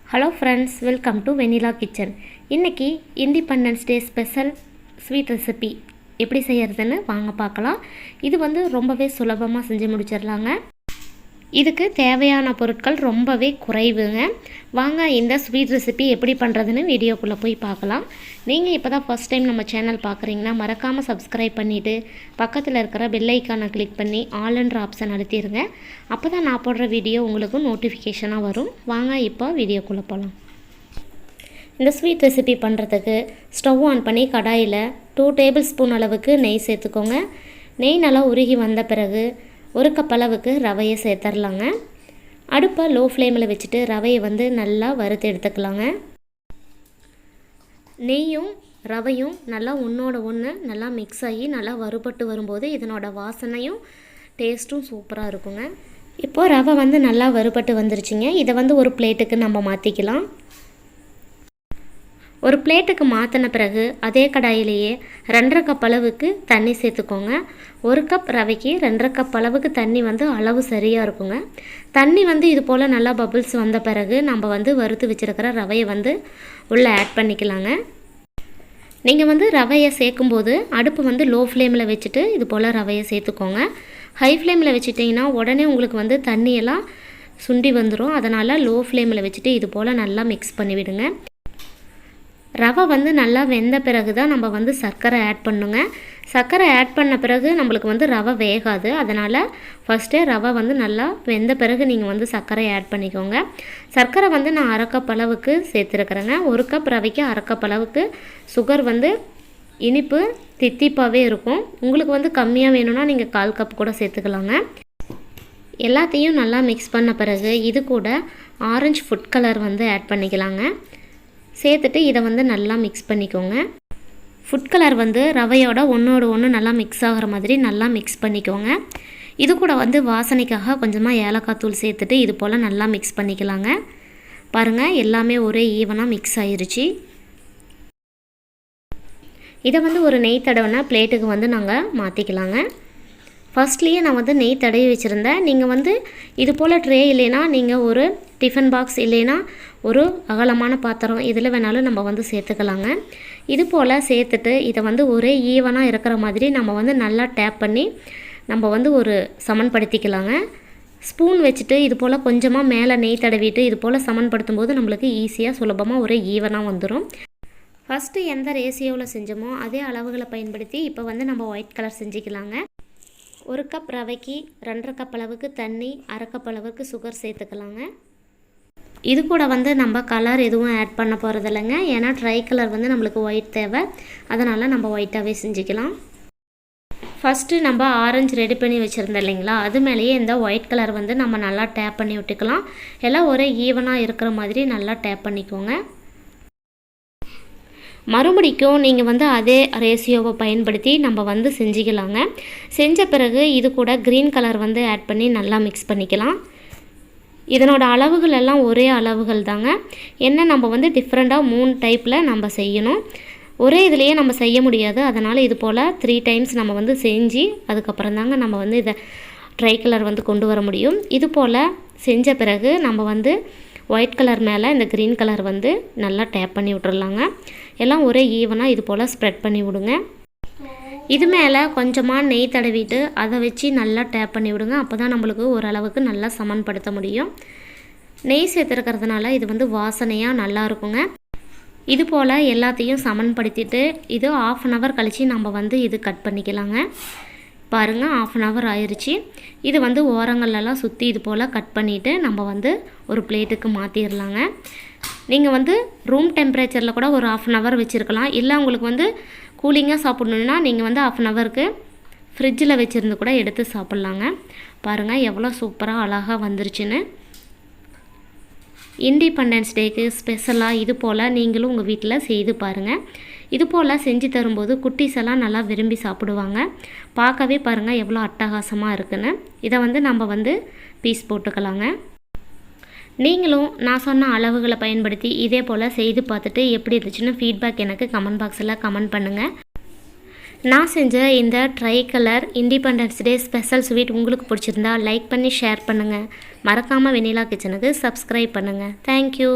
Hello friends, welcome to Vennila kitchen. இன்னைக்கு Indipandance Day special sweet recipe எப்படி செய்யறதுன்னு வாங்க பார்க்கலாம். இது வந்து ரொம்பவே சுலபமா செஞ்சு முடிச்சிரலாங்க. இதுக்கு தேவையான பொருட்கள் ரொம்பவே குறைவுங்க. வாங்க இந்த ஸ்வீட் ரெசிபி எப்படி பண்ணுறதுன்னு வீடியோக்குள்ளே போய் பார்க்கலாம். நீங்கள் இப்போ தான் ஃபஸ்ட் டைம் நம்ம சேனல் பார்க்குறீங்கன்னா மறக்காமல் சப்ஸ்கிரைப் பண்ணிவிட்டு பக்கத்தில் இருக்கிற பெல் ஐக்கானை கிளிக் பண்ணி ஆல்ன்ற ஆப்ஷன் அழுத்திடுங்க. அப்போ தான் நான் போடுற வீடியோ உங்களுக்கு நோட்டிஃபிகேஷனாக வரும். வாங்க இப்போ வீடியோக்குள்ளே போகலாம். இந்த ஸ்வீட் ரெசிபி பண்ணுறதுக்கு ஸ்டவ் ஆன் பண்ணி கடாயில் 2 டேபிள் ஸ்பூன் அளவுக்கு நெய் சேர்த்துக்கோங்க. நெய் நல்லா உருகி வந்த பிறகு 1 கப் அளவுக்கு ரவையை சேர்த்துடலாங்க. அடுப்பை லோ ஃப்ளேமில் வச்சுட்டு ரவையை வந்து நல்லா வறுத்து எடுத்துக்கலாங்க. நெய்யும் ரவையும் நல்லா ஒன்றோட ஒன்று நல்லா மிக்ஸ் ஆகி நல்லா வறுபட்டு வரும்போது இதனோட வாசனையும் டேஸ்ட்டும் சூப்பராக இருக்குங்க. இப்போது ரவை வந்து நல்லா வறுபட்டு வந்துருச்சுங்க. இதை வந்து ஒரு பிளேட்டுக்கு நம்ம மாற்றிக்கலாம். ஒரு பிளேட்டுக்கு மாற்றின பிறகு அதே கடாயிலேயே 2.5 கப் அளவுக்கு தண்ணி சேர்த்துக்கோங்க. 1 கப் ரவைக்கு 2.5 கப் அளவுக்கு தண்ணி வந்து அளவு சரியாக இருக்குங்க. தண்ணி வந்து இது போல் நல்லா பபிள்ஸ் வந்த பிறகு நம்ம வந்து வறுத்து வச்சுருக்கிற ரவையை வந்து உள்ளே ஆட் பண்ணிக்கலாங்க. நீங்கள் வந்து ரவையை சேர்க்கும்போது அடுப்பு வந்து லோ ஃப்ளேமில் வச்சுட்டு இது போல் ரவையை சேர்த்துக்கோங்க. ஹை ஃப்ளேமில் வச்சுட்டிங்கன்னா உடனே உங்களுக்கு வந்து தண்ணியெல்லாம் சுண்டி வந்துடும். அதனால் லோ ஃப்ளேமில் வச்சுட்டு இது போல் நல்லா மிக்ஸ் பண்ணிவிடுங்க. ரவை வந்து நல்லா வெந்த பிறகு தான் நம்ம வந்து சர்க்கரை ஆட் பண்ணுங்க. சர்க்கரை ஆட் பண்ண பிறகு நம்மளுக்கு வந்து ரவை வேகாது. அதனால் ஃபஸ்ட்டே ரவை வந்து நல்லா வெந்த பிறகு நீங்கள் வந்து சர்க்கரை ஆட் பண்ணிக்கோங்க. சர்க்கரை வந்து நான் 1/2 கப் அளவுக்கு சேர்த்துருக்குறேங்க. 1 கப் ரவைக்கு 1/2 கப் அளவுக்கு சுகர் வந்து இனிப்பு தித்திப்பாகவே இருக்கும். உங்களுக்கு வந்து கம்மியாக வேணும்னா நீங்கள் 1/4 கப் கூட சேர்த்துக்கலாங்க. எல்லாத்தையும் நல்லா மிக்ஸ் பண்ண பிறகு இது கூட ஆரஞ்சு ஃபுட் கலர் வந்து ஆட் பண்ணிக்கலாங்க. சேர்த்துட்டு இதை வந்து நல்லா மிக்ஸ் பண்ணிக்கோங்க. ஃபுட் கலர் வந்து ரவையோட ஒன்றோடு ஒன்று நல்லா மிக்ஸ் ஆகிற மாதிரி நல்லா மிக்ஸ் பண்ணிக்கோங்க. இது கூட வந்து வாசனைக்காக கொஞ்சமாக ஏலக்காய் தூள் சேர்த்துட்டு இது போல் நல்லா மிக்ஸ் பண்ணிக்கலாங்க. பாருங்கள், எல்லாமே ஒரே ஈவனாக மிக்ஸ் ஆயிருச்சு. இதை வந்து ஒரு நெய் தடவைனா பிளேட்டுக்கு வந்து நாங்கள் மாற்றிக்கலாங்க. ஃபஸ்ட்லேயே நான் வந்து நெய் தடவி வச்சுருந்தேன். நீங்கள் வந்து இது போல் ட்ரே இல்லைன்னா நீங்கள் ஒரு டிஃபன் பாக்ஸ் இல்லைன்னா ஒரு அகலமான பாத்திரம் இதில் வேணாலும் நம்ம வந்து சேர்த்துக்கலாங்க. இது போல் சேர்த்துட்டு இதை வந்து ஒரே ஈவனாக இருக்கிற மாதிரி நம்ம வந்து நல்லா டேப் பண்ணி நம்ம வந்து ஒரு சமன்படுத்திக்கலாங்க. ஸ்பூன் வச்சுட்டு இது போல் கொஞ்சமாக மேலே நெய் தடவிட்டு இது போல் சமன்படுத்தும் போது நம்மளுக்கு ஈஸியாக சுலபமாக ஒரே ஈவனாக வந்துடும். ஃபஸ்ட்டு எந்த ரேஷியோவில் செஞ்சோமோ அதே அளவுகளை பயன்படுத்தி இப்போ வந்து நம்ம ஒயிட் கலர் செஞ்சுக்கலாங்க. 1 கப் ரவைக்கு 2.5 கப் அளவுக்கு தண்ணி, 1/2 கப் அளவுக்கு சுகர் சேர்த்துக்கலாங்க. இது கூட வந்து நம்ம கலர் எதுவும் ஆட் பண்ண போகிறது இல்லைங்க. ஏன்னா ட்ரை கலர் வந்து நம்மளுக்கு ஒயிட் தேவை. அதனால் நம்ம ஒயிட்டாகவே செஞ்சுக்கலாம். ஃபஸ்ட்டு நம்ம ஆரஞ்சு ரெடி பண்ணி வச்சுருந்தோம் இல்லைங்களா, அது மேலேயே இந்த ஒயிட் கலர் வந்து நம்ம நல்லா டேப் பண்ணி விட்டுக்கலாம். எல்லாம் ஒரே ஈவனாக இருக்கிற மாதிரி நல்லா டேப் பண்ணிக்கோங்க. மறுபடிக்கும் நீங்கள் வந்து அதே ரேஷியோவை பயன்படுத்தி நம்ம வந்து செஞ்சுக்கலாங்க. செஞ்ச பிறகு இது கூட க்ரீன் கலர் வந்து ஆட் பண்ணி நல்லா மிக்ஸ் பண்ணிக்கலாம். இதனோட அளவுகள் எல்லாம் ஒரே அளவுகள் தாங்க. என்ன நம்ம வந்து டிஃப்ரெண்ட்டாக 3 டைப்பில் நம்ம செய்யணும். ஒரே இதுலேயே நம்ம செய்ய முடியாது. அதனால் இது போல் 3 டைம்ஸ் நம்ம வந்து செஞ்சு அதுக்கப்புறம் தாங்க நம்ம வந்து இதை ட்ரை கலர் வந்து கொண்டு வர முடியும். இது போல் செஞ்ச பிறகு நம்ம வந்து ஒயிட் கலர் மேலே இந்த க்ரீன் கலர் வந்து நல்லா டேப் பண்ணி விட்டுறலாங்க. எல்லாம் ஒரே ஈவனாக இது போல் ஸ்ப்ரெட் பண்ணி விடுங்க. இது மேலே கொஞ்சமாக நெய் தடவிட்டு அதை வச்சு நல்லா டேப் பண்ணி விடுங்க. அப்போ தான் நம்மளுக்கு ஓரளவுக்கு நல்லா சமன்படுத்த முடியும். நெய் சேர்த்துருக்கிறதுனால இது வந்து வாசனையாக நல்லா இருக்குங்க. இது போல் எல்லாத்தையும் சமன்படுத்திட்டு இது 1/2 hour கழித்து நம்ம வந்து இது கட் பண்ணிக்கலாங்க. பாருங்கள், 1/2 hour ஆயிடுச்சு. இது வந்து ஓரங்கள்லாம் சுற்றி இது போல் கட் பண்ணிவிட்டு நம்ம வந்து ஒரு பிளேட்டுக்கு மாற்றிடலாங்க. நீங்கள் வந்து ரூம் டெம்பரேச்சரில் கூட ஒரு 1/2 hour வச்சுருக்கலாம். இல்லை உங்களுக்கு வந்து கூலிங்காக சாப்பிட்ணுன்னா நீங்கள் வந்து 1/2 hourக்கு ஃப்ரிட்ஜில் வச்சுருந்து கூட எடுத்து சாப்பிட்லாங்க. பாருங்கள் எவ்வளோ சூப்பராக அழகாக வந்துருச்சுன்னு. இண்டிபெண்டன்ஸ் டேக்கு ஸ்பெஷலாக இது போல் நீங்களும் உங்கள் வீட்டில் செய்து பாருங்கள். இது போல் செஞ்சு தரும்போது குட்டீஸ் எல்லாம் நல்லா விரும்பி சாப்பிடுவாங்க. பார்க்கவே பாருங்கள் எவ்வளோ அட்டகாசமாக இருக்குன்னு. இதை வந்து நம்ம வந்து பீஸ் போட்டுக்கலாங்க. நீங்களும் நான் சொன்ன அளவுகளை பயன்படுத்தி இதே போல் செய்து பார்த்துட்டு எப்படி இருந்துச்சுன்னு ஃபீட்பேக் எனக்கு கமெண்ட் பாக்ஸில் கமெண்ட் பண்ணுங்கள். நான் செஞ்ச இந்த try colour independence day special sweet உங்களுக்கு பிடிச்சிருந்தா லைக் பண்ணி ஷேர் பண்ணுங்கள். மறக்காமல் வெண்ணிலா கிச்சனுக்கு சப்ஸ்கிரைப் பண்ணுங்கள். தேங்க்யூ.